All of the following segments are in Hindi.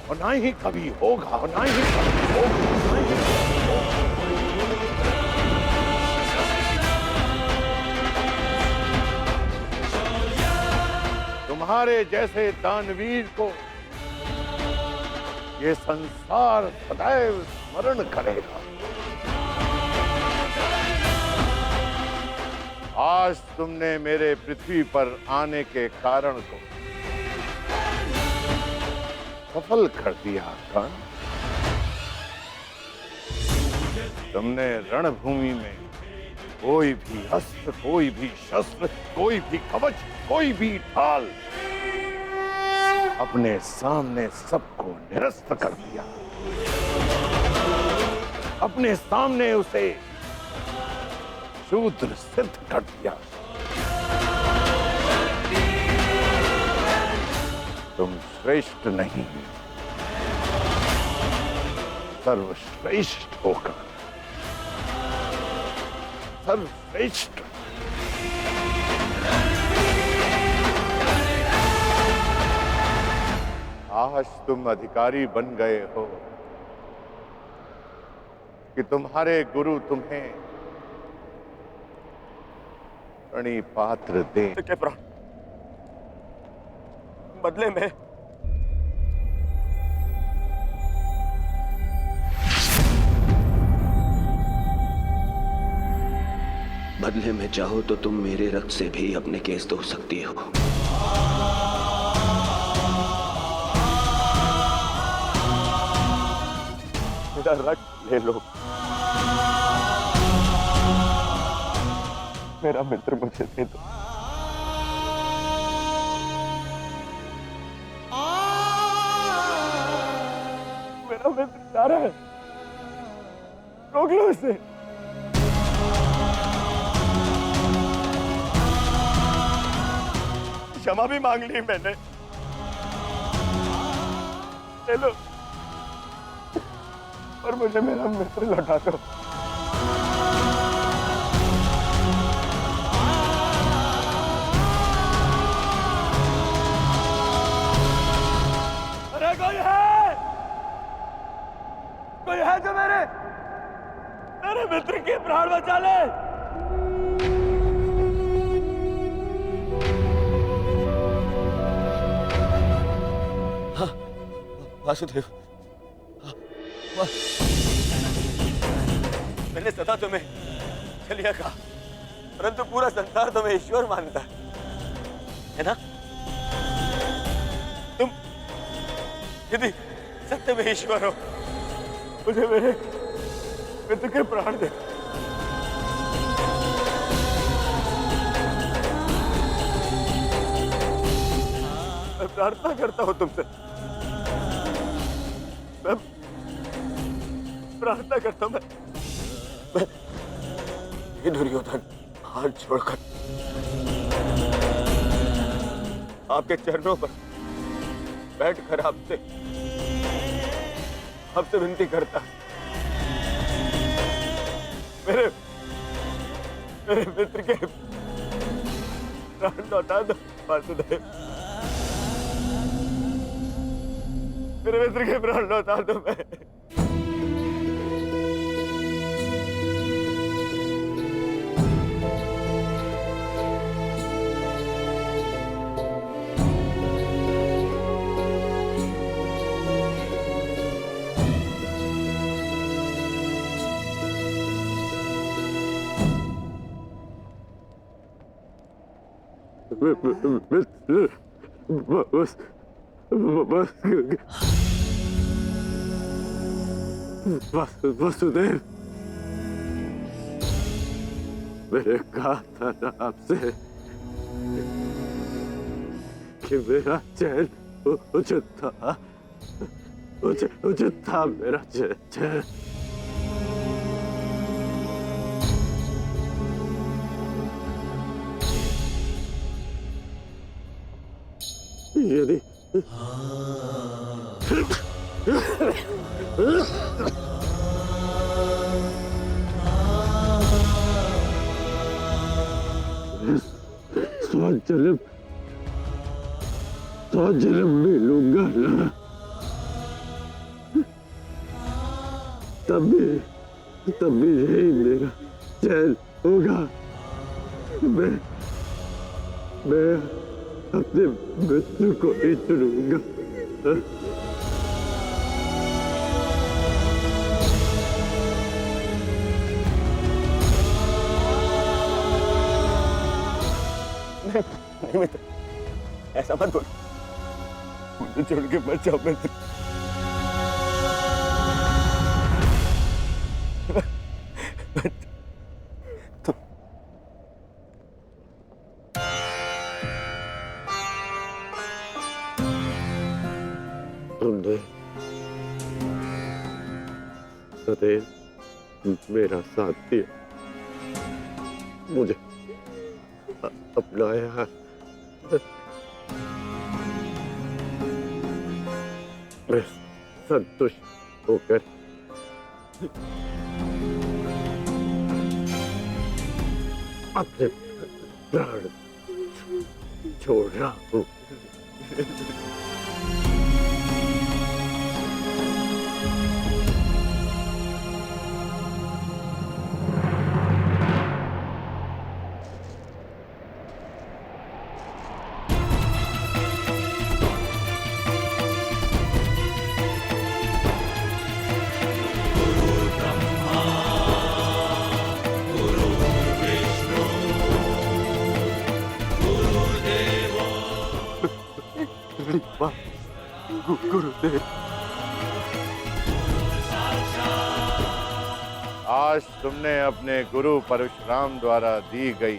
और ना ही कभी होगा, और ना ही कभी होगा, ना ही कभी होगा। तुम्हारे जैसे दानवीर को ये संसार सदैव स्मरण करेगा। आज तुमने मेरे पृथ्वी पर आने के कारण को सफल कर दिया कर्ण। तुमने रणभूमि में कोई भी अस्त्र, कोई भी शस्त्र, कोई भी कवच, कोई भी ढाल अपने सामने सबको निरस्त कर दिया। अपने सामने उसे शूद्र सिद्ध कर दिया। तुम श्रेष्ठ नहीं, सर्वश्रेष्ठ होकर सर्वश्रेष्ठ। आज तुम अधिकारी बन गए हो कि तुम्हारे गुरु तुम्हें प्रणिपात्र दे। के प्राण बदले में चाहो तो तुम मेरे रक्त से भी अपने केस धो सकती हो। मेरा रक्त ले लो। मेरा मित्र मुझे दे दो। मेरा मित्र जा रहा है, रोक लो उसे। क्षमा भी मांग ली मैंने, ले लो, और मुझे मेरा मित्र लौटा दो। अरे कोई है जो मेरे मित्र के प्राण बचा ले। वासुदेव, मैंने सदा तुम्हें चलिया कहा, परंतु पूरा संसार तुम्हें ईश्वर मानता है ना? तुम यदि सत्य में ईश्वर हो, मुझे मेरे मित्र के प्राण दे। मैं प्रार्थना करता हूं तुमसे, मैं प्रार्थना करता हूं, मैं ये दुर्योधन हाथ छोड़कर आपके चरणों पर बैठकर आपसे विनती करता, मेरे मित्र के प्राण लौटा दो वासुदेव। मेरे मित्र के प्राण लौटा दो। मैं वासुदेव, मैंने कहा था ना आपसे कि मेरा चैन उचित था मेरा चैन। यदि स्वजन्म मिलूंगा ना, तभी यही मेरा चैन होगा। मैं अपने मृत्यु को ही चुनूंगा। नहीं मित्र, ऐसा मत बोल। मुझे छोड़ के मत जाओ मित्र। तुमने सदैव मेरा साथ दिया, मुझे अपनाया। मैं संतुष्ट होकर अपने प्राण छोड़ रहा हूँ। गुरुदेव, आज तुमने अपने गुरु परशुराम द्वारा दी गई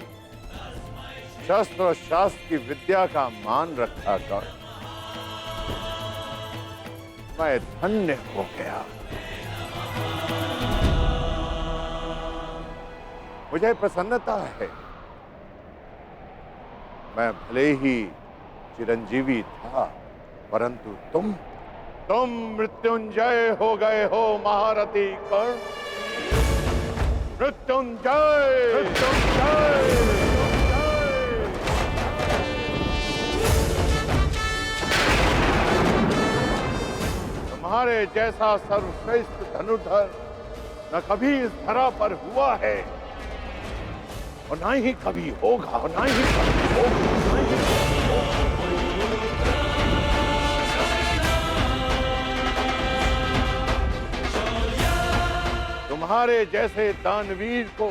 शस्त्र और शास्त्र की विद्या का मान रखा कर मैं धन्य हो गया। मुझे प्रसन्नता है। मैं भले ही चिरंजीवी था, परंतु तुम मृत्युंजय हो गए हो महारथी कर्ण। मृत्युंजय, मृत्युंजय, तुम्हारे जैसा सर्वश्रेष्ठ धनुर्धर न कभी इस धरा पर हुआ है और ना ही कभी होगा, और ना ही कभी होगा, ना ही कभी होगा। तुम्हारे जैसे दानवीर को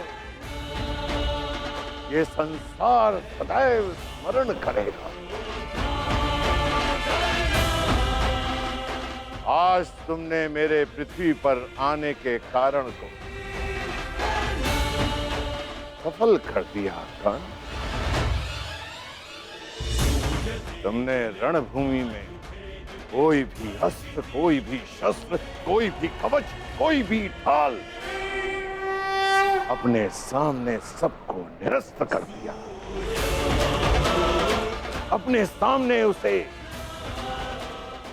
ये संसार सदैव स्मरण करेगा। आज तुमने मेरे पृथ्वी पर आने के कारण को सफल कर दिया कर्ण। तुमने रणभूमि में कोई भी अस्त्र, कोई भी शस्त्र, कोई भी कवच, कोई भी ढाल अपने सामने सबको निरस्त कर दिया। अपने सामने उसे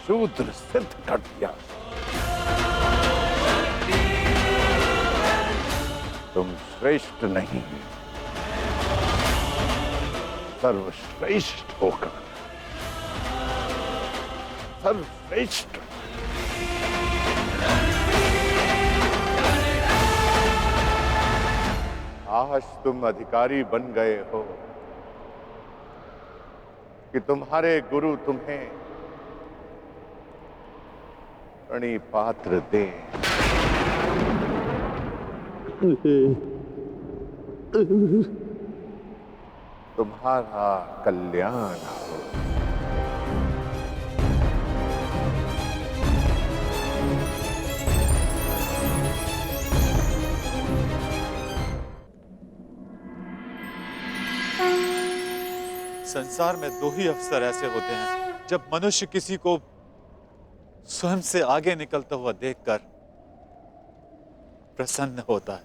शूद्र सिद्ध कर दिया। तुम श्रेष्ठ नहीं, सर्वश्रेष्ठ होकर सर्वश्रेष्ठ। आज तुम अधिकारी बन गए हो कि तुम्हारे गुरु तुम्हें प्रणिपात्र दे। तुम्हारा कल्याण हो। संसार में दो ही अवसर ऐसे होते हैं जब मनुष्य किसी को स्वयं से आगे निकलता हुआ देखकर प्रसन्न होता है।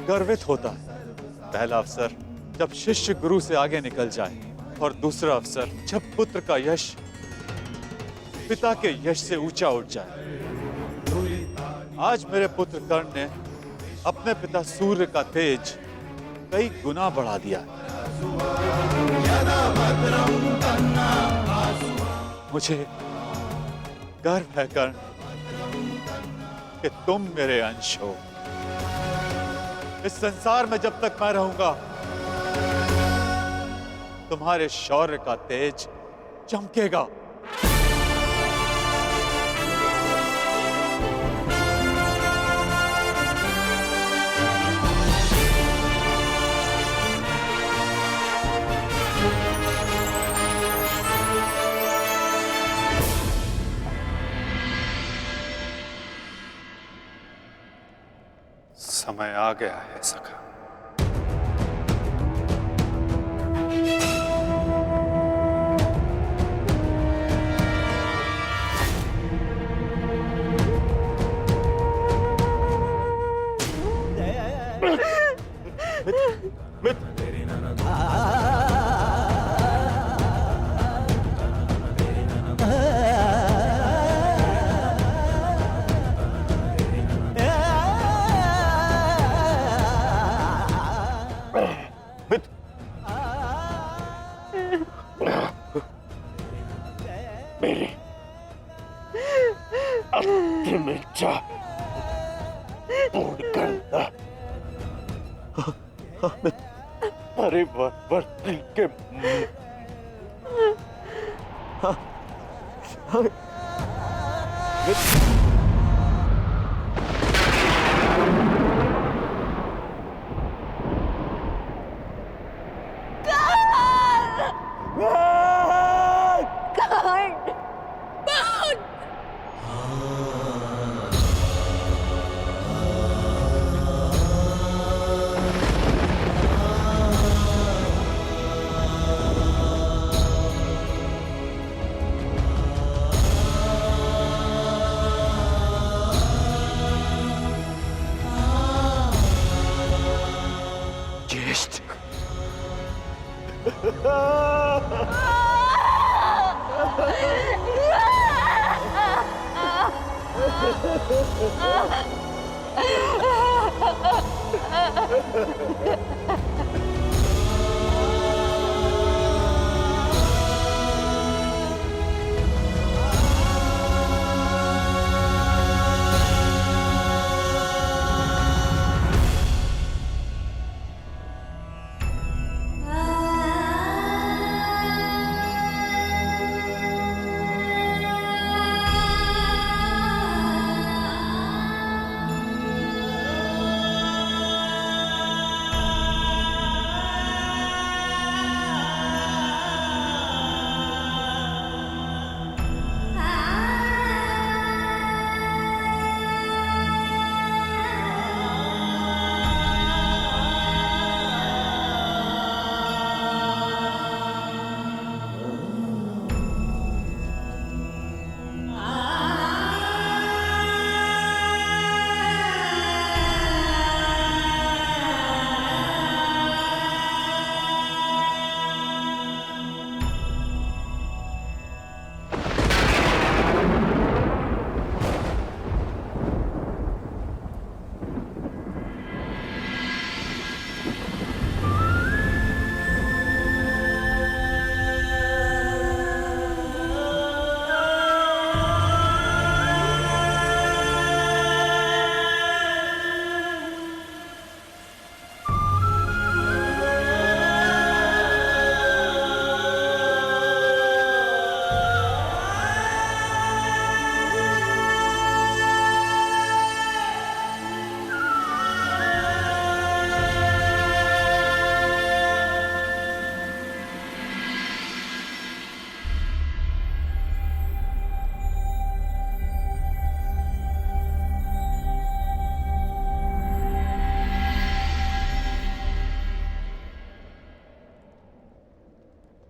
गर्वित होता है। पहला अवसर जब शिष्य गुरु से आगे निकल जाए, और दूसरा अवसर जब पुत्र का यश पिता के यश से ऊंचा उठ जाए। आज मेरे पुत्र कर्ण ने अपने पिता सूर्य का तेज कई गुना बढ़ा दिया। मुझे गर्व है कर्ण कि तुम मेरे अंश हो। इस संसार में जब तक मैं रहूंगा तुम्हारे शौर्य का तेज चमकेगा। समय आ गया है सखा। मेरी अंतिम इच्छा पूर्ण करना परिवर्तन के ज्येष्ठ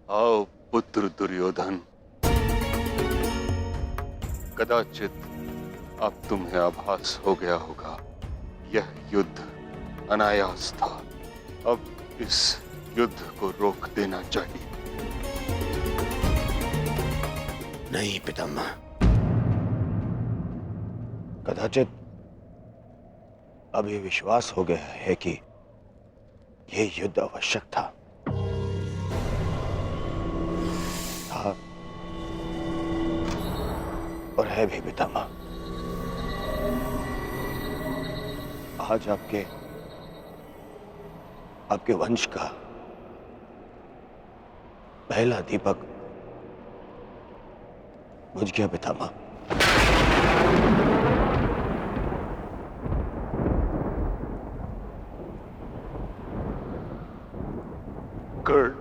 आओ पुत्र दुर्योधन, कदाचित अब तुम्हें आभास हो गया होगा यह युद्ध अनायास था। अब इस युद्ध को रोक देना चाहिए। नहीं पितामह, कदाचित अभी विश्वास हो गया है कि यह युद्ध आवश्यक था और है भी पितामह। आज आपके वंश का पहला दीपक बुझ गया पितामह। कर्ण,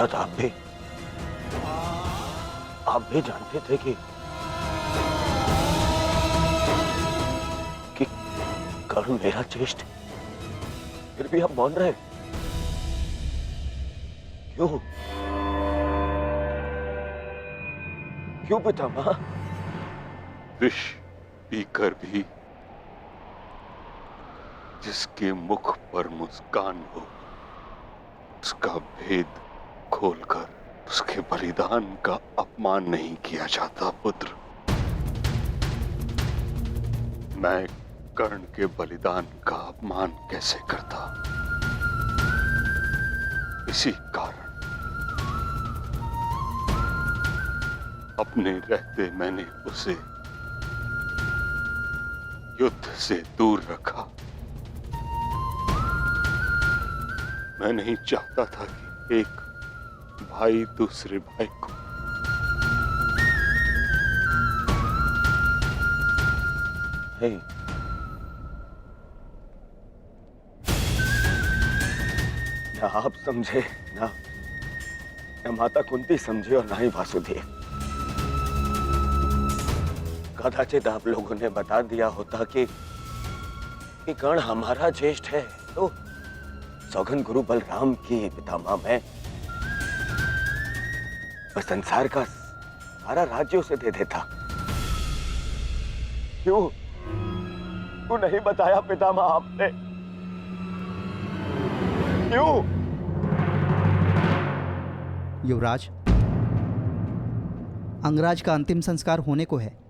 अर्थात आप भी जानते थे कि कर्ण मेरा ज्येष्ठ, फिर भी आप मौन रहे क्यों? क्यों पितामह? विष पीकर भी जिसके मुख पर मुस्कान हो, उसका भेद खोलकर उसके बलिदान का अपमान नहीं किया जाता पुत्र। मैं कर्ण के बलिदान का अपमान कैसे करता? इसी कारण अपने रहते मैंने उसे युद्ध से दूर रखा। मैं नहीं चाहता था कि एक भाई दूसरे भाई को नहीं, ना आप समझे, ना माता कुंती समझे और ना ही वासुदेव। कदाचित आप लोगों ने बता दिया होता कि कर्ण हमारा ज्येष्ठ है, तो सौगन गुरु बलराम की पितामह मैं संसार का सारा राज्य उसे दे देता। क्यों नहीं बताया पितामह आपने? क्यों? युवराज, अंगराज का अंतिम संस्कार होने को है।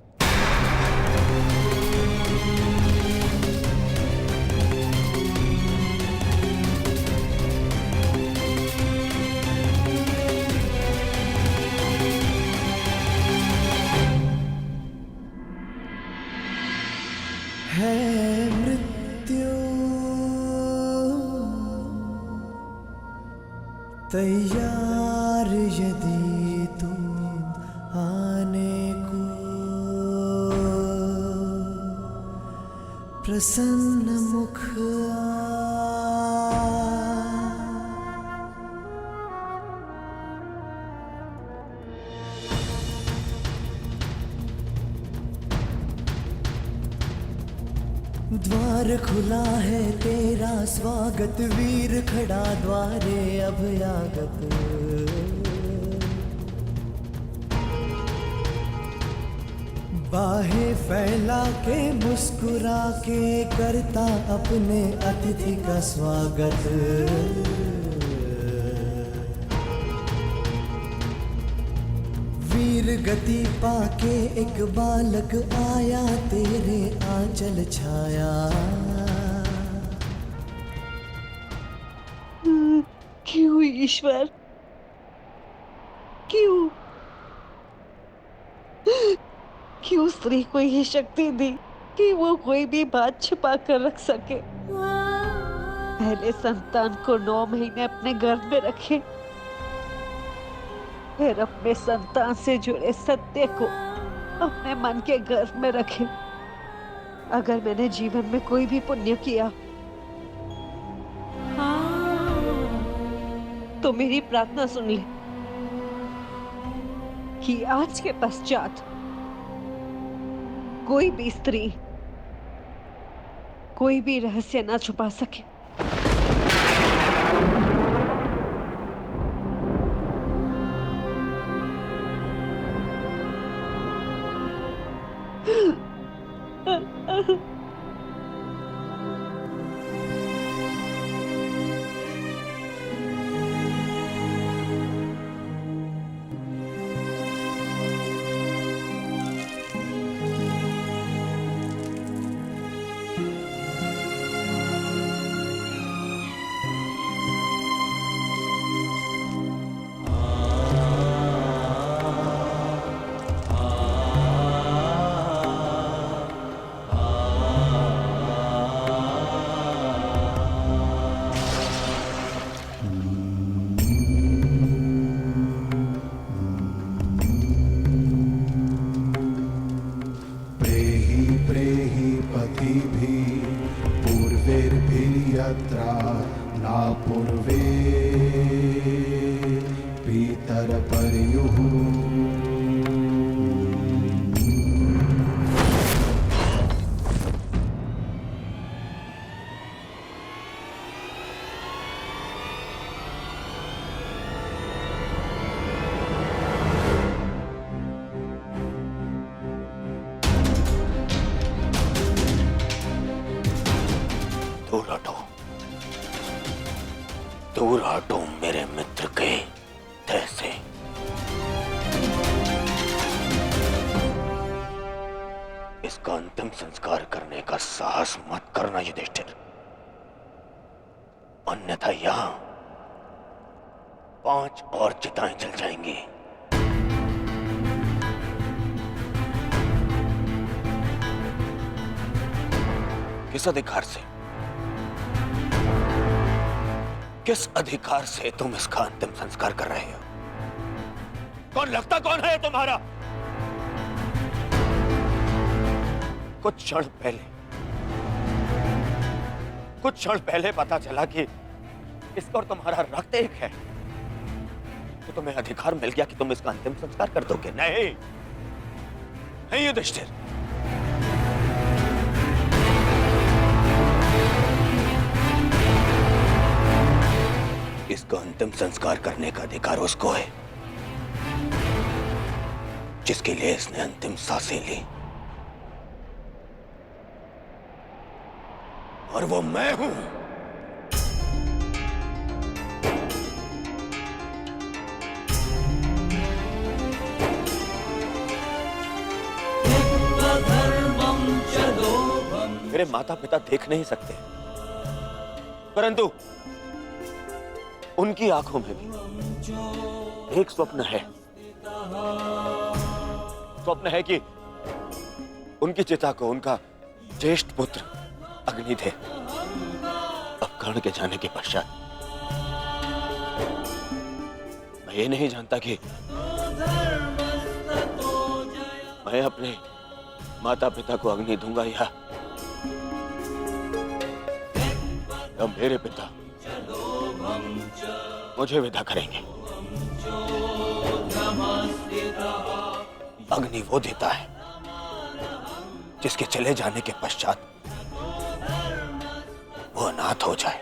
तैयार यदि तुम आने को, प्रसन्न मुख द्वार खुला है तेरा स्वागत, वीर खड़ा द्वारे अभयागत। बाहें फैला के मुस्कुरा के करता अपने अतिथि का स्वागत। वीर गति पाके एक बालक आया, तेरे आंचल छाया। क्यों ईश्वर, क्यों क्यों स्त्री को ये शक्ति दी कि वो कोई भी बात छुपा कर रख सके? पहले संतान को 9 महीने अपने गर्भ में रखे, फिर अपने संतान से जुड़े सत्य को अपने मन के गर्भ में रखे। अगर मैंने जीवन में कोई भी पुण्य किया तो मेरी प्रार्थना सुन ले कि आज के पश्चात कोई भी स्त्री कोई भी रहस्य ना छुपा सके। प्रेहि पतिभिः पूर्वैर्भिर्यत्र न पूर्वे पितरपर्युः दूर हटो मेरे मित्र के देह से। इसका अंतिम संस्कार करने का साहस मत करना युधिष्ठिर, अन्यथा यहां 5 और चिताएं जल जाएंगी। किस अधिकार से, किस अधिकार से तुम इसका अंतिम संस्कार कर रहे हो? कौन लगता कौन है तुम्हारा? कुछ क्षण पहले पता चला कि इसका और तुम्हारा रक्त एक है, तो तुम्हें अधिकार मिल गया कि तुम इसका अंतिम संस्कार कर दोगे। नहीं नहीं युधिष्ठिर, इसका अंतिम संस्कार करने का अधिकार उसको है जिसके लिए इसने अंतिम सांसें ली, और वो मैं हूं। मेरे माता पिता देख नहीं सकते, परंतु उनकी आंखों में भी एक स्वप्न है। स्वप्न है कि उनकी चिता को उनका ज्येष्ठ पुत्र अग्नि दे। अब कर्ण के जाने के पश्चात मैं ये नहीं जानता कि मैं अपने माता पिता को अग्नि दूंगा या मेरे पिता मुझे विदा करेंगे। अग्नि वो देता है जिसके चले जाने के पश्चात वो अनाथ हो जाए।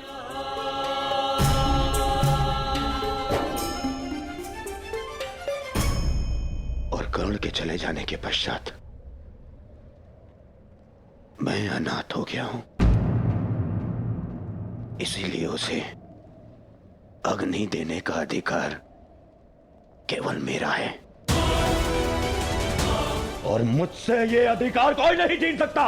और कर्ण के चले जाने के पश्चात मैं अनाथ हो गया हूं, इसीलिए उसे अग्नि देने का अधिकार केवल मेरा है, और मुझसे ये अधिकार कोई नहीं छीन सकता।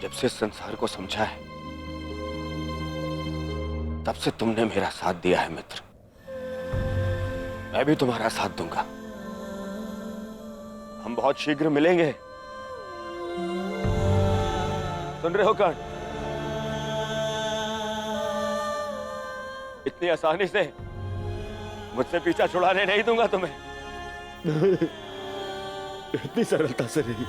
जब से संसार को समझा है तब से तुमने मेरा साथ दिया है मित्र, मैं भी तुम्हारा साथ दूंगा। हम बहुत शीघ्र मिलेंगे, सुन रहे हो कर्ण? इतनी आसानी से मुझसे पीछा छुड़ाने नहीं दूंगा तुम्हें। इतनी सरलता से नहीं।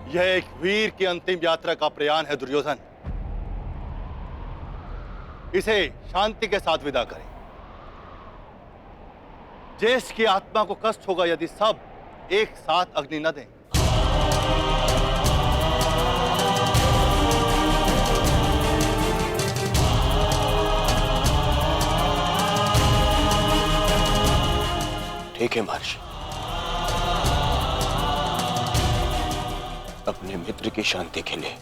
यह एक वीर की अंतिम यात्रा का प्रयाण है दुर्योधन, इसे शांति के साथ विदा करें। ज्येष्ठ की आत्मा को कष्ट होगा यदि सब एक साथ अग्नि न दें। ठीक है महर्षि, अब अपने मित्र की शांति के लिए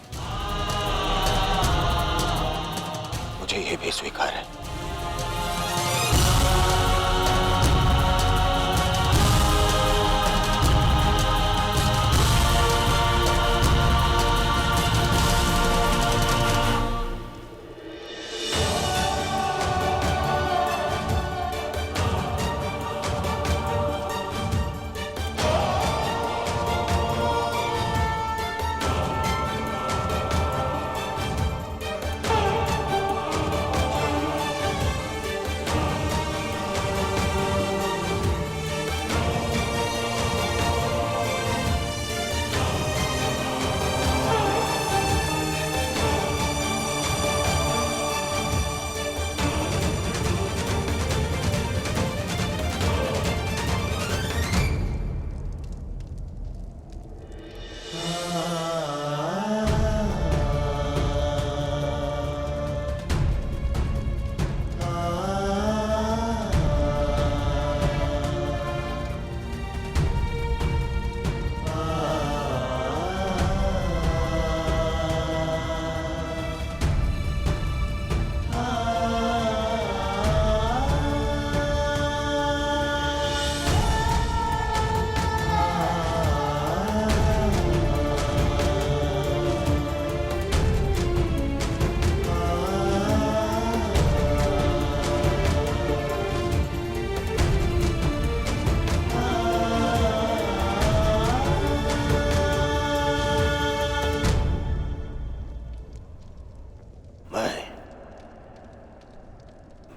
मुझे यह भी स्वीकार है।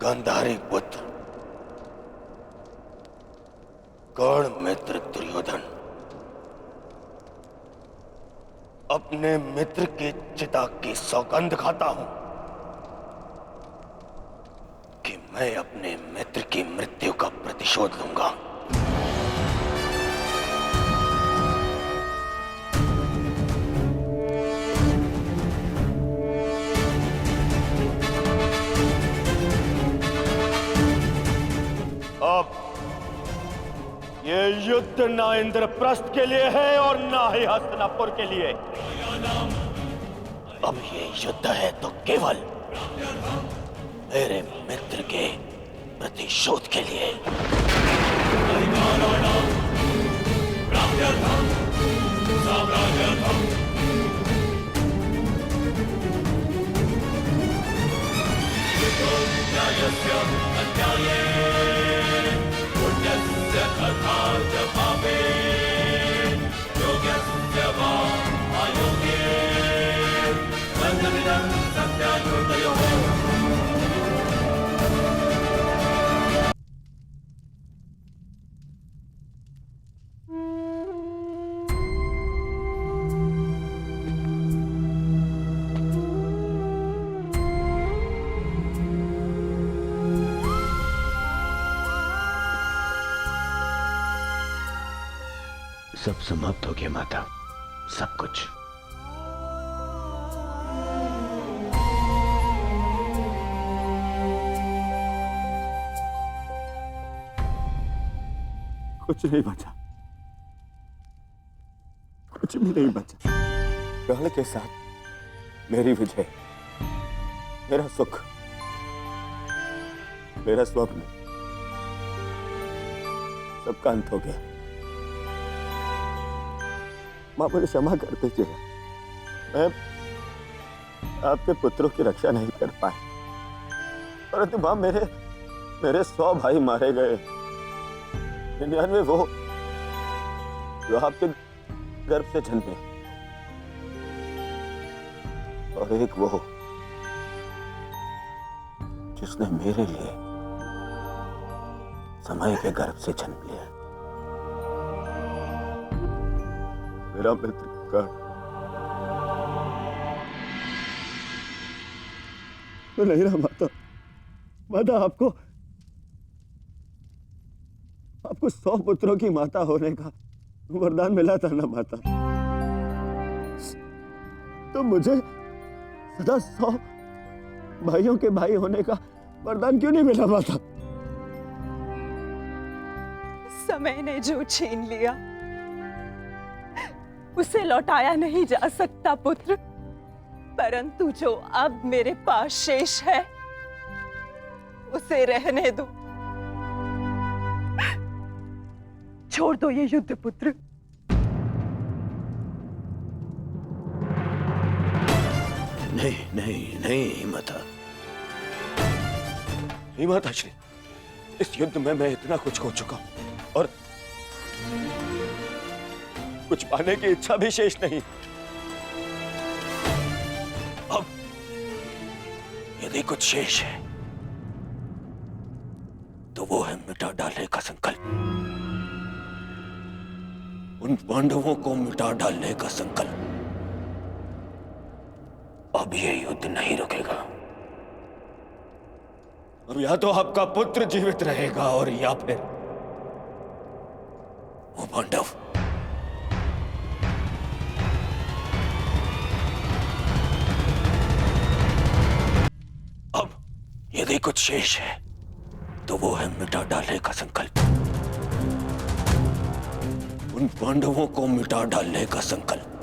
गांधारी पुत्र कर्ण मित्र दुर्योधन अपने मित्र की चिता की सौगंध खाता हूं कि मैं अपने मित्र की मृत्यु का प्रतिशोध लूंगा। अब ये युद्ध ना इंद्रप्रस्थ के लिए है और ना ही हस्तिनापुर के लिए। अब ये युद्ध है तो केवल मेरे मित्र के प्रतिशोध के लिए। सब समाप्त हो गया माता, सब कुछ। कुछ नहीं बचा, कुछ भी नहीं बचा। कर्ण के साथ मेरी विजय, मेरा सुख, मेरा स्वप्न, सबका अंत हो गया। मां मुझे क्षमा कर दीजिए, मैं आपके पुत्रों की रक्षा नहीं कर पाए, परंतु मां मेरे 100 भाई मारे गए, 99 वो जो आपके गर्भ से जन्मे, और एक वो जिसने मेरे लिए समय के गर्भ से जन्म लिया। मेरा मित्र कर्ण, तो नहीं रहा माता। माता आपको 100 पुत्रों की माता होने का वरदान मिला था ना माता, तो मुझे सदा 100 भाइयों के भाई होने का वरदान क्यों नहीं मिला माता? समय ने जो छीन लिया उसे लौटाया नहीं जा सकता पुत्र, परंतु जो अब मेरे पास शेष है उसे रहने दो। छोड़ दो ये युद्ध पुत्र। नहीं नहीं नहीं माता, नहीं माता श्री, इस युद्ध में मैं इतना कुछ खो चुका हूं और कुछ पाने की इच्छा भी शेष नहीं। अब यदि कुछ शेष है तो वो है मिटा डालने का संकल्प, उन पांडवों को मिटा डालने का संकल्प। अब ये युद्ध नहीं रुकेगा। अब या तो आपका पुत्र जीवित रहेगा और या फिर वो पांडव। अब यदि कुछ शेष है तो वो है मिटा डालने का संकल्प, उन पांडवों को मिटा डालने का संकल्प।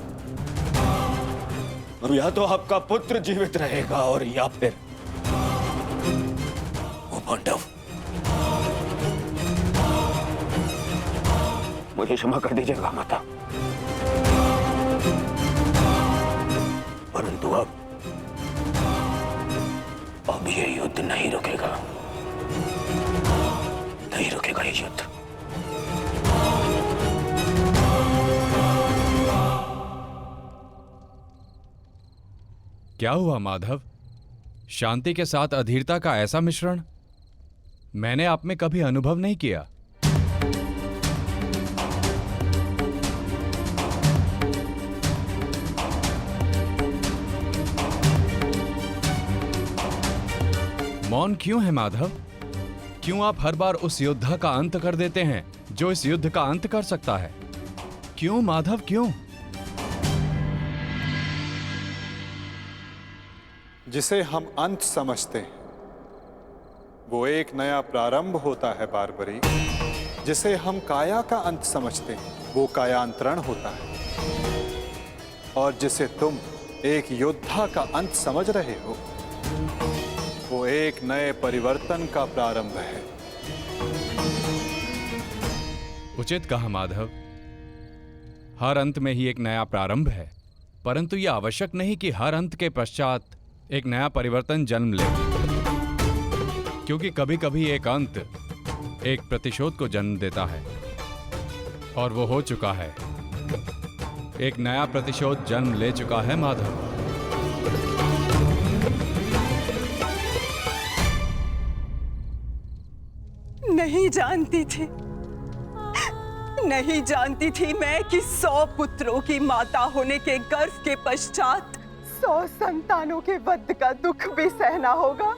अब या तो आपका पुत्र जीवित रहेगा और या फिर वो पांडव। मुझे क्षमा कर दीजिएगा माता, परंतु अब ये युद्ध नहीं रुकेगा, नहीं रुकेगा ये युद्ध। क्या हुआ माधव? शांति के साथ अधीरता का ऐसा मिश्रण मैंने आप में कभी अनुभव नहीं किया। मौन क्यों है माधव? क्यों आप हर बार उस योद्धा का अंत कर देते हैं जो इस युद्ध का अंत कर सकता है? क्यों माधव, क्यों? जिसे हम अंत समझते हैं वो एक नया प्रारंभ होता है बारबरी। जिसे हम काया का अंत समझते हैं वो कायांतरण होता है, और जिसे तुम एक योद्धा का अंत समझ रहे हो वो एक नए परिवर्तन का प्रारंभ है। उचित कहा माधव, हर अंत में ही एक नया प्रारंभ है, परंतु यह आवश्यक नहीं कि हर अंत के पश्चात एक नया परिवर्तन जन्म ले, क्योंकि कभी कभी एक अंत एक प्रतिशोध को जन्म देता है, और वो हो चुका है। एक नया प्रतिशोध जन्म ले चुका है माधव। नहीं जानती थी, नहीं जानती थी मैं कि 100 पुत्रों की माता होने के गर्व के पश्चात 100 संतानों के वध का दुख भी सहना होगा।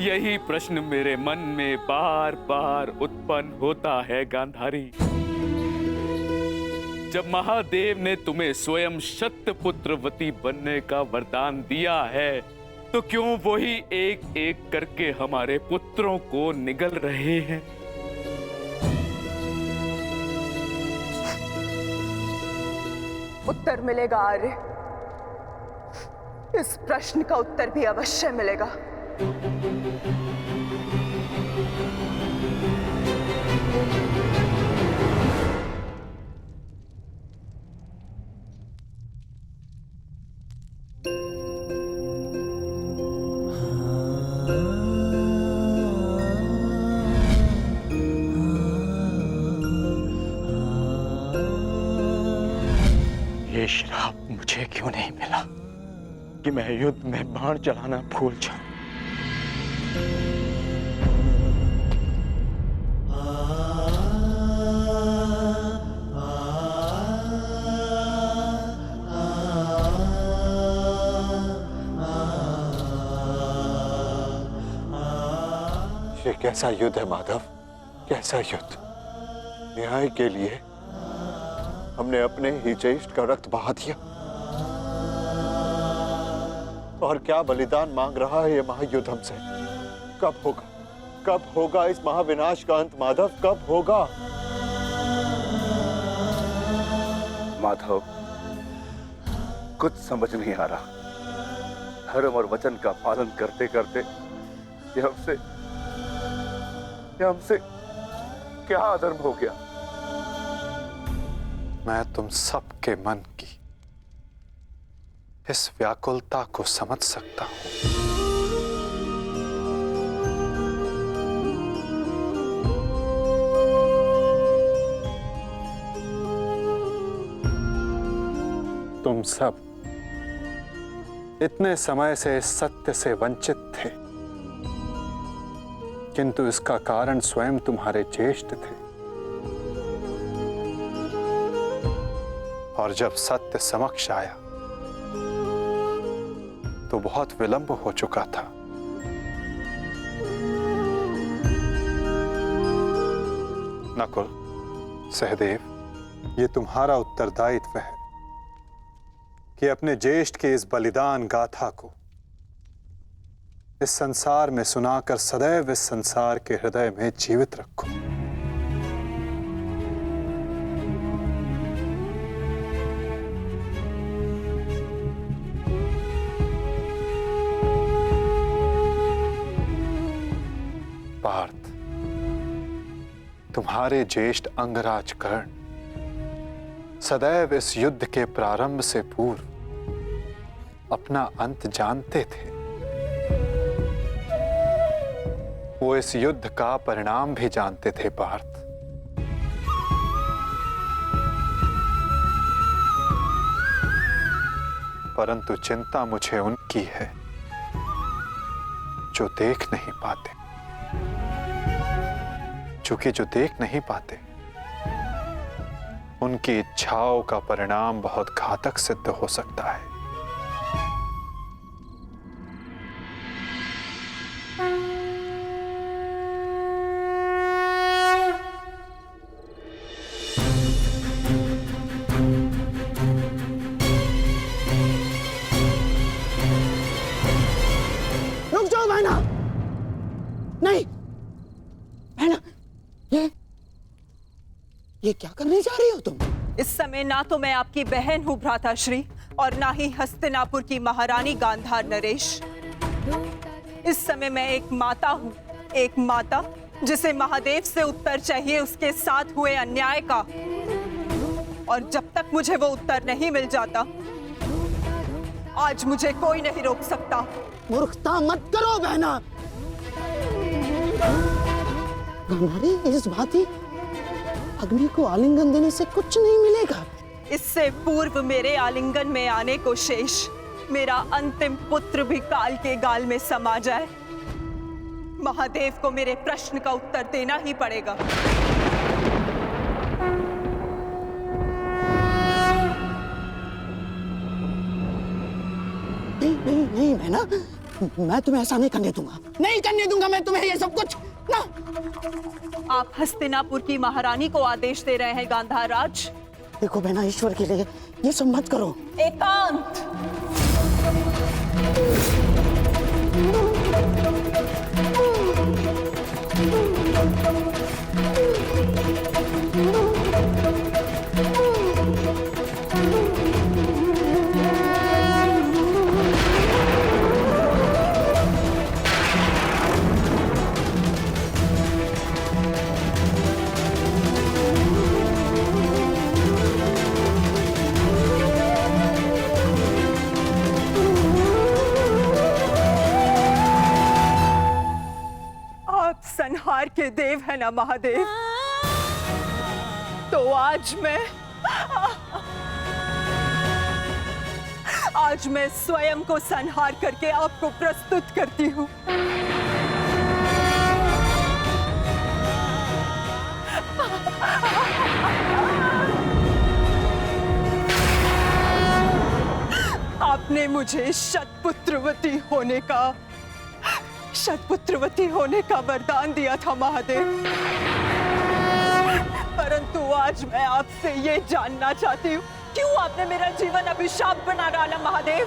यही प्रश्न मेरे मन में बार बार उत्पन्न होता है गांधारी। जब महादेव ने तुम्हें स्वयं शतपुत्रवती बनने का वरदान दिया है तो क्यों वही एक एक करके हमारे पुत्रों को निगल रहे हैं? उत्तर मिलेगा आर्य, इस प्रश्न का उत्तर भी अवश्य मिलेगा। ये श्राप मुझे क्यों नहीं मिला कि मैं युद्ध में बाण चलाना भूल जाऊं? ये कैसा युद्ध है माधव, कैसा युद्ध? न्याय के लिए हमने अपने ही ज्येष्ठ का रक्त बहा दिया, और क्या बलिदान मांग रहा है ये महायुद्ध हमसे? कब होगा, कब होगा इस महाविनाश का अंत माधव, कब होगा? माधव, कुछ समझ नहीं आ रहा। धर्म और वचन का पालन करते करते ये हमसे क्या अधर्म हो गया? मैं तुम सबके मन की इस व्याकुलता को समझ सकता हूं। तुम सब इतने समय से इस सत्य से वंचित थे, किंतु इसका कारण स्वयं तुम्हारे ज्येष्ठ थे। और जब सत्य समक्ष आया तो बहुत विलंब हो चुका था। नकुल, सहदेव, ये तुम्हारा उत्तरदायित्व है कि अपने ज्येष्ठ के इस बलिदान गाथा को इस संसार में सुनाकर सदैव इस संसार के हृदय में जीवित रखो। पार्थ, तुम्हारे ज्येष्ठ अंगराज कर्ण सदैव इस युद्ध के प्रारंभ से पूर्व अपना अंत जानते थे। वो इस युद्ध का परिणाम भी जानते थे पार्थ। परंतु चिंता मुझे उनकी है जो देख नहीं पाते, क्योंकि जो देख नहीं पाते उनकी इच्छाओं का परिणाम बहुत घातक सिद्ध हो सकता है। रुक जाओ बहना, नहीं बहना, ये क्या करने जा रही हो तुम? इस समय ना तो मैं आपकी बहन हूँ भ्राताश्री, और ना ही हस्तिनापुर की महारानी गांधार नरेश। इस समय मैं एक माता हूँ, एक माता जिसे महादेव से उत्तर चाहिए उसके साथ हुए अन्याय का। और जब तक मुझे वो उत्तर नहीं मिल जाता, आज मुझे कोई नहीं रोक सकता। मूर्खता मत करो बहना। हमारी इस भांति अग्नि को आलिंगन देने से कुछ नहीं मिलेगा। इससे पूर्व मेरे आलिंगन में आने को शेष मेरा अंतिम पुत्र भी काल के गाल में समा जाए, महादेव को मेरे प्रश्न का उत्तर देना ही पड़ेगा। नहीं नहीं नहीं बहना, मैं तुम्हें ऐसा नहीं करने दूंगा, नहीं करने दूंगा मैं तुम्हें ये सब कुछ ना। आप हस्तिनापुर की महारानी को आदेश दे रहे हैं गांधार राज? देखो बहना, ईश्वर के लिए ये सब मत करो। एकांत। संहार के देव है ना महादेव, तो आज मैं स्वयं को संहार करके आपको प्रस्तुत करती हूँ। आपने मुझे शतपुत्रवती होने का वरदान दिया था महादेव, परंतु आज मैं आपसे ये जानना चाहती हूँ, क्यों आपने मेरा जीवन अभिशाप बना डाला महादेव?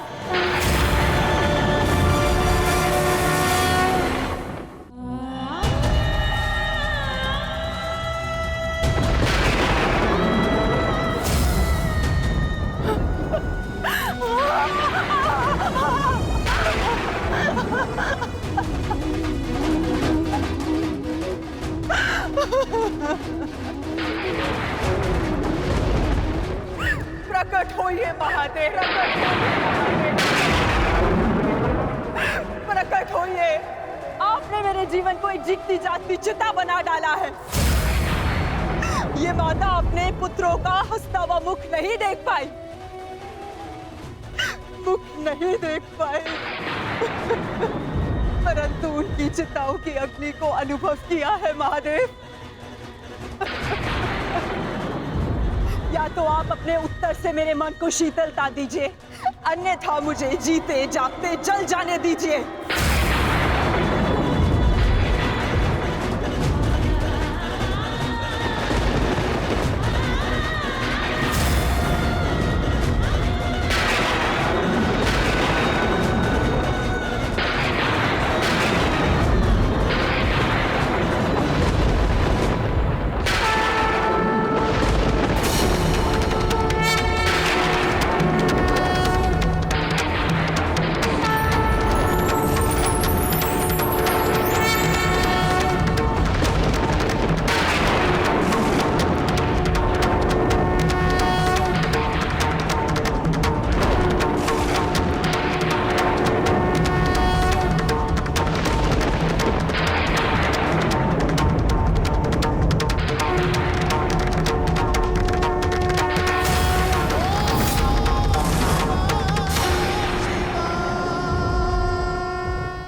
प्रकट होइए महादेव, प्रकट होइए। आपने मेरे जीवन को एक जीती जागती चिता बना डाला है। ये माता अपने पुत्रों का हंसता हुआ मुख नहीं देख पाई, मुख नहीं देख पाई, परंतु उनकी चिताओं की अग्नि को अनुभव किया है महादेव। या तो आप अपने उत्तर से मेरे मन को शीतलता दीजिए, अन्यथा मुझे जीते जागते जल जाने दीजिए।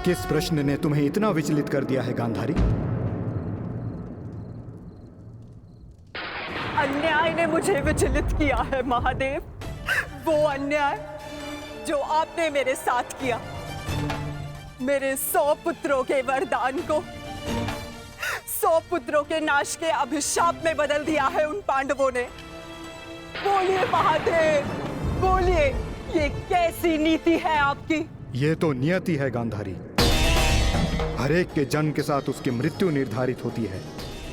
किस प्रश्न ने तुम्हें इतना विचलित कर दिया है गांधारी? अन्याय ने मुझे विचलित किया है महादेव, वो अन्याय जो आपने मेरे साथ किया। मेरे 100 पुत्रों के वरदान को 100 पुत्रों के नाश के अभिशाप में बदल दिया है उन पांडवों ने। बोलिए महादेव, बोलिए, ये कैसी नीति है आपकी? ये तो नियति है गांधारी। हर एक के जन्म के साथ उसकी मृत्यु निर्धारित होती है।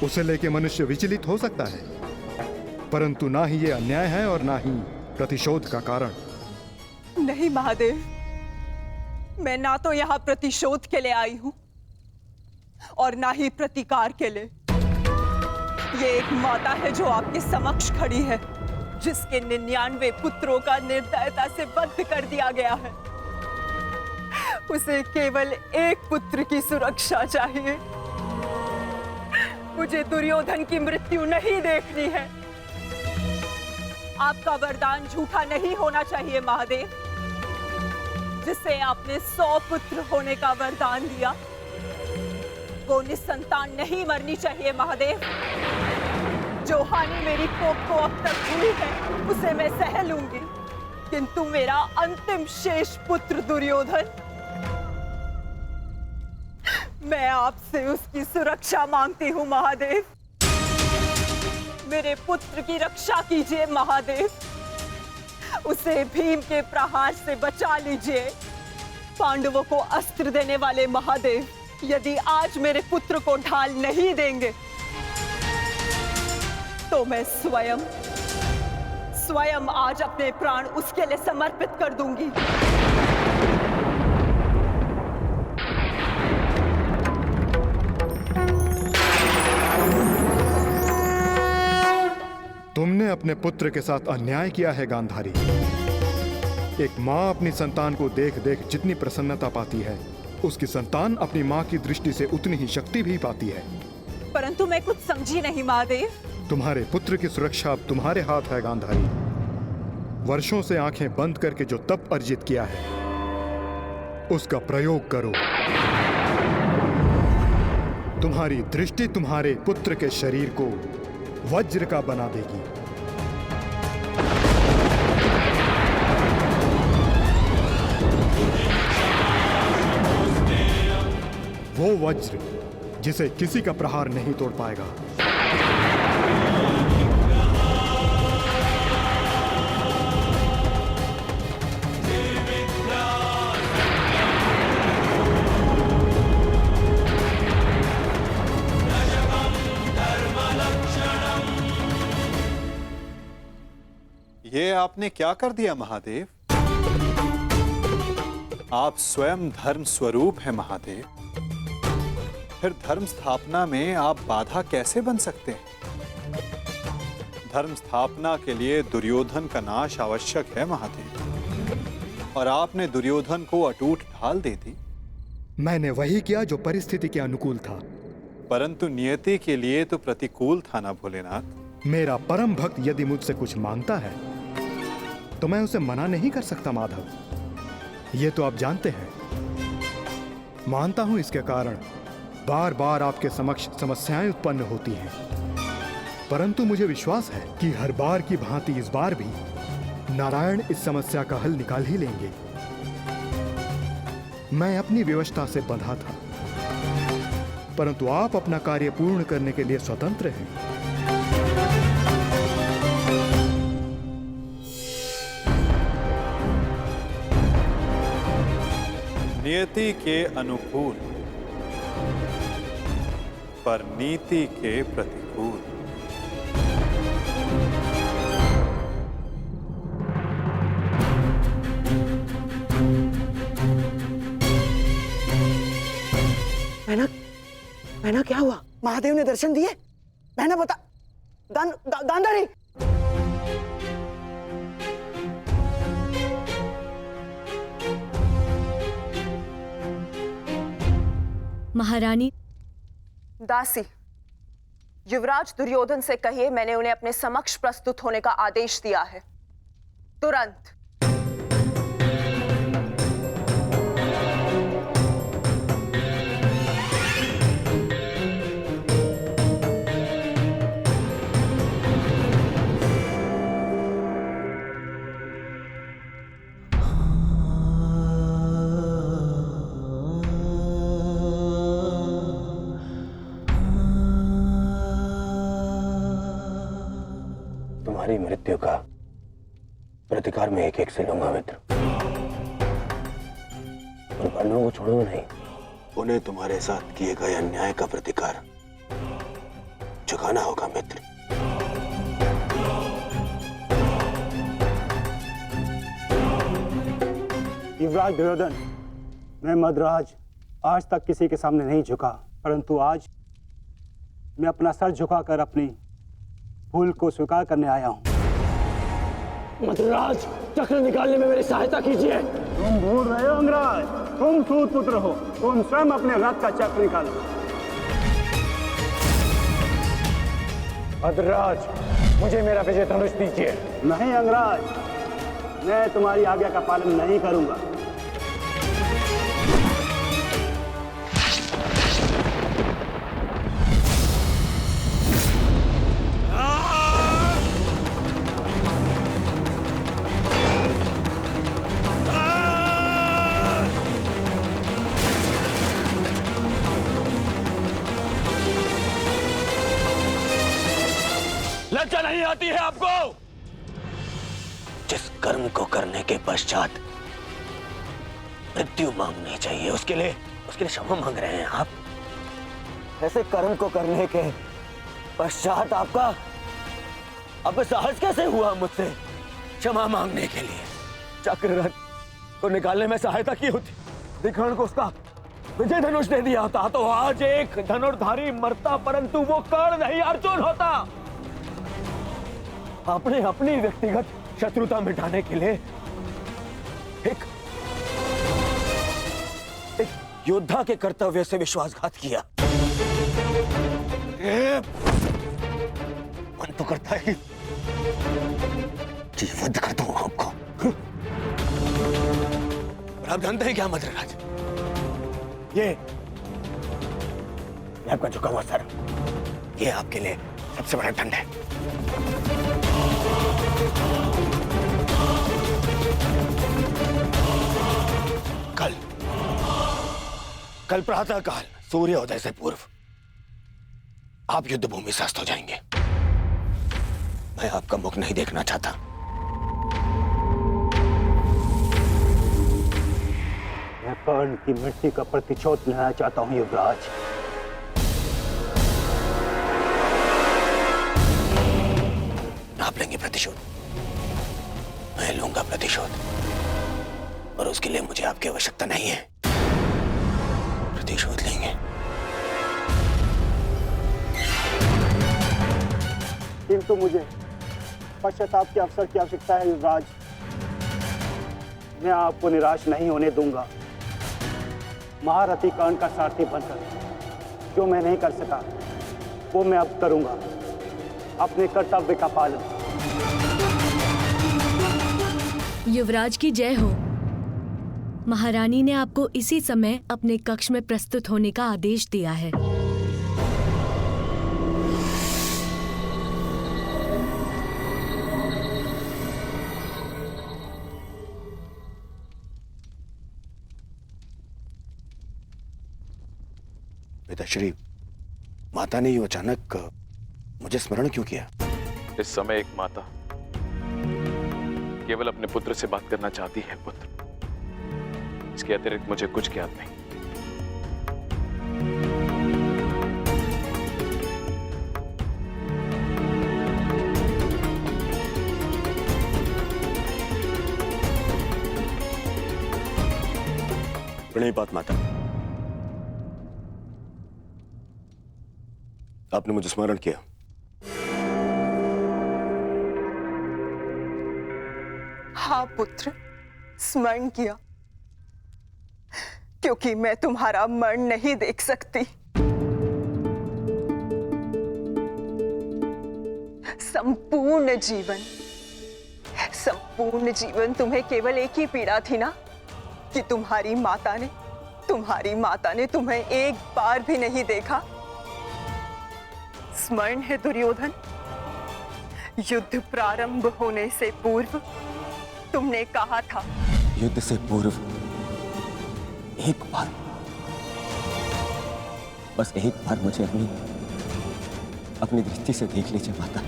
उसे लेके मनुष्य विचलित हो सकता है, परंतु ना ही ये अन्याय है और ना ही प्रतिशोध का कारण। नहीं महादेव, मैं ना तो यहाँ प्रतिशोध के लिए आई हूँ और ना ही प्रतिकार के लिए। ये एक माता है जो आपके समक्ष खड़ी है, जिसके 99 पुत्रों का निर्दयता से वध कर दिया गया है। उसे केवल एक पुत्र की सुरक्षा चाहिए। मुझे दुर्योधन की मृत्यु नहीं देखनी है। आपका वरदान झूठा नहीं होना चाहिए महादेव। जिसे आपने 100 पुत्र होने का वरदान दिया, वो निसंतान नहीं मरनी चाहिए महादेव। जो हानि मेरी कोख को अब तक हुई है, उसे मैं सह लूंगी, किंतु मेरा अंतिम शेष पुत्र दुर्योधन, मैं आपसे उसकी सुरक्षा मांगती हूँ महादेव। मेरे पुत्र की रक्षा कीजिए महादेव। उसे भीम के प्रहार से बचा लीजिए। पांडवों को अस्त्र देने वाले महादेव, यदि आज मेरे पुत्र को ढाल नहीं देंगे तो मैं स्वयं आज अपने प्राण उसके लिए समर्पित कर दूंगी। तुमने अपने पुत्र के साथ अन्याय किया है गांधारी। एक माँ अपनी संतान को देख देख जितनी प्रसन्नता पाती है, उसकी संतान अपनी माँ की दृष्टि से उतनी ही शक्ति भी पाती है। परंतु मैं कुछ समझी नहीं महादेव। तुम्हारे पुत्र की सुरक्षा अब तुम्हारे हाथ है गांधारी। वर्षों से आंखें बंद करके जो तप अर्जित किया है, उसका प्रयोग करो। तुम्हारी दृष्टि तुम्हारे पुत्र के शरीर को वज्र का बना देगी। वो वज्र जिसे किसी का प्रहार नहीं तोड़ पाएगा। ये आपने क्या कर दिया महादेव? आप स्वयं धर्म स्वरूप हैं महादेव। फिर धर्म स्थापना में आप बाधा कैसे बन सकते हैं? धर्म स्थापना के लिए दुर्योधन का नाश आवश्यक है महादेव, और आपने दुर्योधन को अटूट ढाल दे दी। मैंने वही किया जो परिस्थिति के अनुकूल था। परंतु नियति के लिए तो प्रतिकूल था ना भोलेनाथ। मेरा परम भक्त यदि मुझसे कुछ मांगता है तो मैं उसे मना नहीं कर सकता माधव, ये तो आप जानते हैं। मानता हूं इसके कारण बार बार आपके समक्ष समस्याएं उत्पन्न होती हैं, परंतु मुझे विश्वास है कि हर बार की भांति इस बार भी नारायण इस समस्या का हल निकाल ही लेंगे। मैं अपनी व्यवस्था से बंधा था, परंतु आप अपना कार्य पूर्ण करने के लिए स्वतंत्र हैं। नियति के अनुकूल पर नीति के प्रतिकूल। बहना क्या हुआ? महादेव ने दर्शन दिए? बहना बता। गांधारी महारानी। दासी, युवराज दुर्योधन से कहिए मैंने उन्हें अपने समक्ष प्रस्तुत होने का आदेश दिया है, तुरंत। तुम्हारी मृत्यु का प्रतिकार में एक एक से लूंगा मित्र, और पांडवों को छोड़ूंगा नहीं। उन्हें तुम्हारे साथ किए गए अन्याय का प्रतिकार चुकाना होगा मित्र। युवराज दुर्योधन, मैं मद्राज आज तक किसी के सामने नहीं झुका, परंतु आज मैं अपना सर झुकाकर अपनी भूल को स्वीकार करने आया हूं। मद्राज, चक्र निकालने में मेरी सहायता कीजिए। तुम भूल रहे हो अंगराज, तुम सूत पुत्र हो, तुम स्वयं अपने रथ का चक्र निकालो। मद्राज, मुझे मेरा विजय धनुष दीजिए। नहीं अंगराज, मैं तुम्हारी आज्ञा का पालन नहीं करूंगा। लज्जा नहीं आती है आपको? जिस कर्म को करने के पश्चात मृत्यु मांगनी चाहिए, उसके लिए क्षमा मांग रहे हैं आप? ऐसे कर्म को करने के पश्चात आपका साहस कैसे हुआ मुझसे क्षमा मांगने के लिए? चक्र रथ को निकालने में सहायता की होती, विकर्ण को उसका विजय धनुष दे दिया होता, तो आज एक धनुर्धारी मरता, परंतु वो कर्ण नहीं अर्जुन होता। आपने अपनी व्यक्तिगत शत्रुता मिटाने के लिए एक योद्धा के कर्तव्य से विश्वासघात किया। मन तो करता है कि वध कर दूं आपको। और आप जानते हैं क्या मद्रराज, ये आपका झुका हुआ सर, ये आपके लिए सबसे बड़ा दंड है। कल प्रातः काल सूर्योदय से पूर्व आप युद्ध भूमि से अस्त हो जाएंगे। मैं आपका मुख नहीं देखना चाहता। मैं कर्ण की मृत्यु का प्रतिशोध लेना चाहता हूं युवराज। आप लेंगे प्रतिशोध, मैं लूंगा प्रतिशोध, और उसके लिए मुझे आपकी आवश्यकता नहीं है। प्रतिशोध लेंगे। किंतु मुझे पश्चाताप के अवसर की आवश्यकता है युवराज। मैं आपको निराश नहीं होने दूंगा। महारथी कर्ण का सारथी बनकर जो मैं नहीं कर सका वो मैं अब करूंगा, अपने कर्तव्य का पालन। युवराज की जय हो। महारानी ने आपको इसी समय अपने कक्ष में प्रस्तुत होने का आदेश दिया है। पिताश्री, माता ने यूं अचानक मुझे स्मरण क्यों किया? इस समय एक माता केवल अपने पुत्र से बात करना चाहती है पुत्र। इसके अतिरिक्त मुझे कुछ ज्ञात नहीं। प्रणिपात माता, आपने मुझे स्मरण किया। हाँ पुत्र, स्मरण किया, क्योंकि मैं तुम्हारा मरण नहीं देख सकती। संपूर्ण जीवन तुम्हें केवल एक ही पीड़ा थी ना, कि तुम्हारी माता ने तुम्हें एक बार भी नहीं देखा। स्मरण है दुर्योधन, युद्ध प्रारंभ होने से पूर्व तुमने कहा था, युद्ध से पूर्व एक बार, बस एक बार मुझे अपनी दृष्टि से देख लीजिए माता।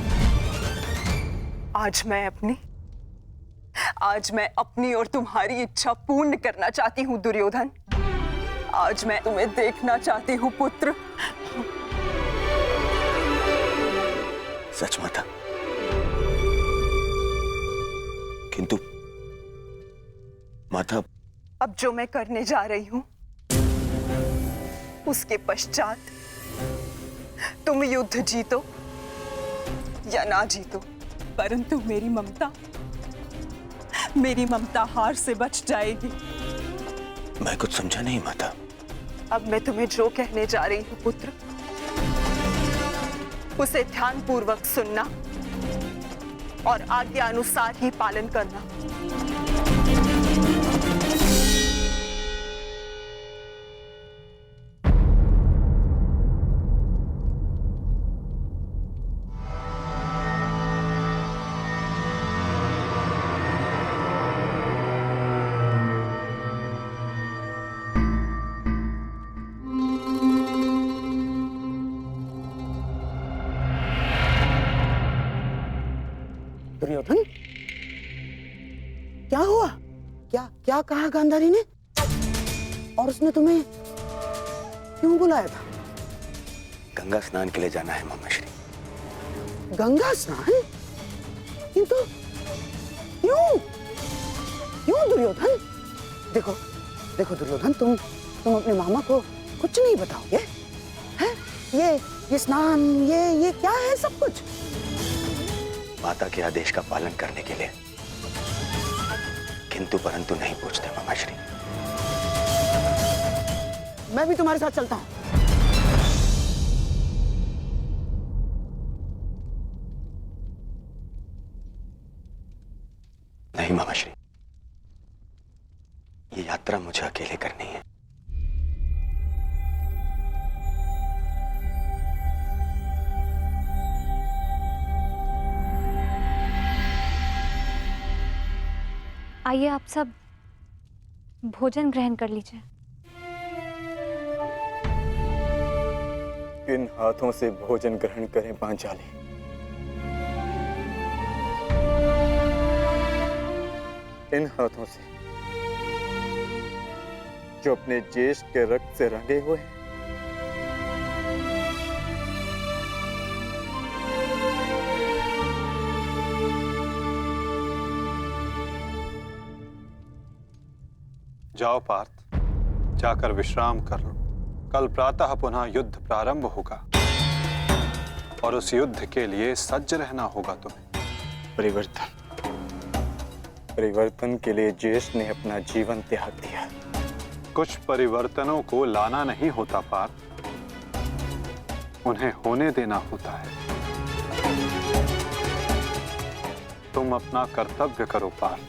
आज मैं अपनी और तुम्हारी इच्छा पूर्ण करना चाहती हूँ दुर्योधन। आज मैं तुम्हें देखना चाहती हूँ पुत्र। सच माता, किंतु माता, अब जो मैं करने जा रही हूं उसके पश्चात तुम युद्ध जीतो या ना जीतो, परंतु मेरी ममता हार से बच जाएगी। मैं कुछ समझा नहीं माता। अब मैं तुम्हें जो कहने जा रही हूं पुत्र, उसे ध्यानपूर्वक सुनना और आज्ञा अनुसार ही पालन करना। दुर्योधन, क्या हुआ? क्या कहा गांधारी ने? और उसने तुम्हें क्यों बुलाया था? गंगा स्नान के लिए जाना है मामाश्री। गंगा स्नान? किंतु क्यों दुर्योधन? देखो दुर्योधन, तुम अपने मामा को कुछ नहीं बताओगे? हैं? ये स्नान, ये क्या है सब कुछ? माता के आदेश का पालन करने के लिए, किंतु परंतु नहीं पूछते मामाश्री। मैं भी तुम्हारे साथ चलता हूं। नहीं मामाश्री, ये यात्रा मुझे अकेले करनी है। आइए आप सब भोजन ग्रहण कर लीजिए। किन हाथों से भोजन ग्रहण करें पांचाली? इन हाथों से जो अपने ज्येष्ठ के रक्त से रंगे हुए हैं। जाओ पार्थ, जाकर विश्राम कर लो। कल प्रातः पुनः युद्ध प्रारंभ होगा और उस युद्ध के लिए सज्ज रहना होगा तुम्हें। परिवर्तन के लिए ज्येष्ठ ने अपना जीवन त्याग दिया। कुछ परिवर्तनों को लाना नहीं होता पार्थ, उन्हें होने देना होता है। तुम अपना कर्तव्य करो पार्थ,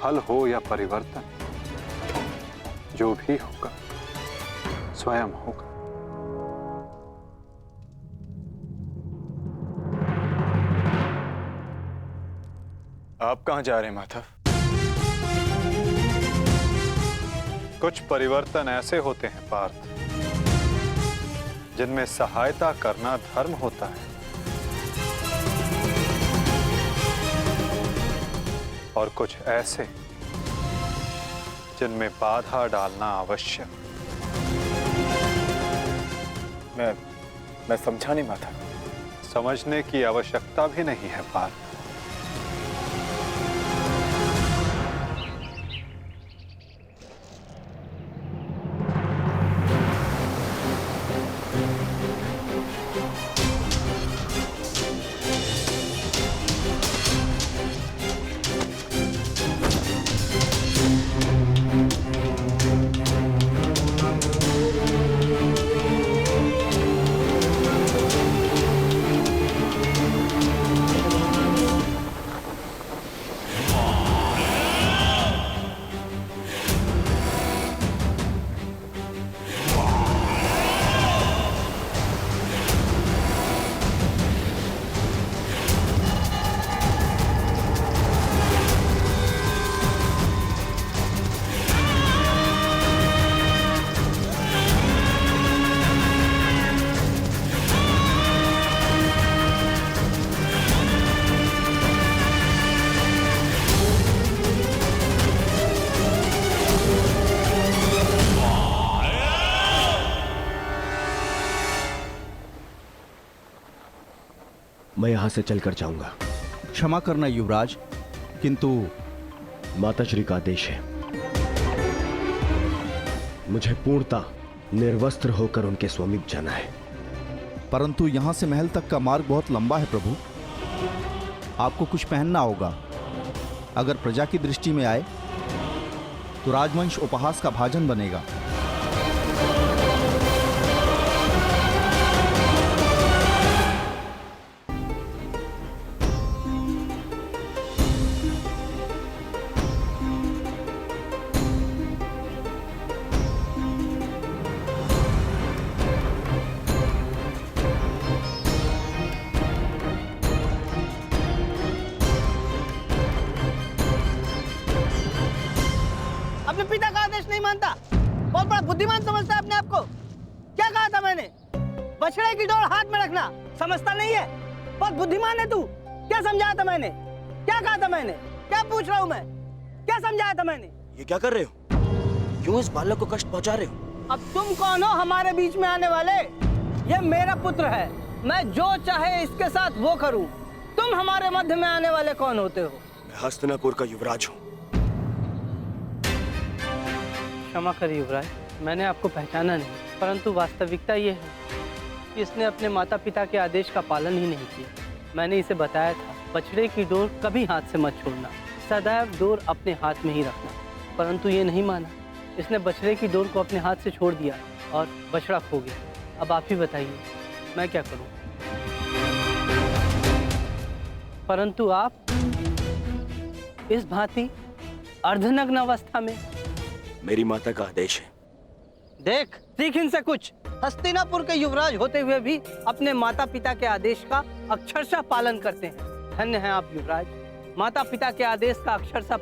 फल हो या परिवर्तन, जो भी होगा स्वयं होगा। आप कहां जा रहे हैं माधव? कुछ परिवर्तन ऐसे होते हैं पार्थ जिनमें सहायता करना धर्म होता है, और कुछ ऐसे जिनमें बाधा डालना आवश्यक। मैं समझा नहीं माधव। समझने की आवश्यकता भी नहीं है पार्थ। मैं यहां से चलकर जाऊंगा। क्षमा करना युवराज, किंतु माताश्री का आदेश है। मुझे पूर्णतः निर्वस्त्र होकर उनके समीप जाना है। परंतु यहां से महल तक का मार्ग बहुत लंबा है प्रभु, आपको कुछ पहनना होगा। अगर प्रजा की दृष्टि में आए तो राजवंश उपहास का भाजन बनेगा। अपने पिता का आदेश नहीं मानता, बहुत बड़ा बुद्धिमान समझता है अपने आप को। क्या कहा था मैंने? बछड़े की डोर हाथ में रखना, समझता नहीं है? बहुत बुद्धिमान है तू। क्या समझाया था मैंने? क्या कहा था मैंने? क्या पूछ रहा हूँ मैं? क्या समझाया था मैंने? ये क्या कर रहे हो? क्यों इस बालक को कष्ट पहुंचा रहे हो? अब तुम कौन हो हमारे बीच में आने वाले? ये मेरा पुत्र है, मैं जो चाहे इसके साथ वो करूं। तुम हमारे मध्य में आने वाले कौन होते हो? मैं हस्तिनापुर का युवराज हूँ। क्षमा करिए युवराज, मैंने आपको पहचाना नहीं, परंतु वास्तविकता ये है कि इसने अपने माता पिता के आदेश का पालन ही नहीं किया। मैंने इसे बताया था, बछड़े की डोर कभी हाथ से मत छोड़ना, सदैव डोर अपने हाथ में ही रखना, परंतु ये नहीं माना। इसने बछड़े की डोर को अपने हाथ से छोड़ दिया और बछड़ा खो गया। अब आप ही बताइए मैं क्या करूं? परंतु आप इस भांति अर्धनग्न अवस्था में। मेरी माता का आदेश है। देख, सीख इनसे कुछ। हस्तिनापुर के युवराज होते हुए भी अपने माता पिता के आदेश का अक्षरशः पालन करते हैं। धन्य हैं आप युवराज, माता पिता के आदेश का अक्षरशः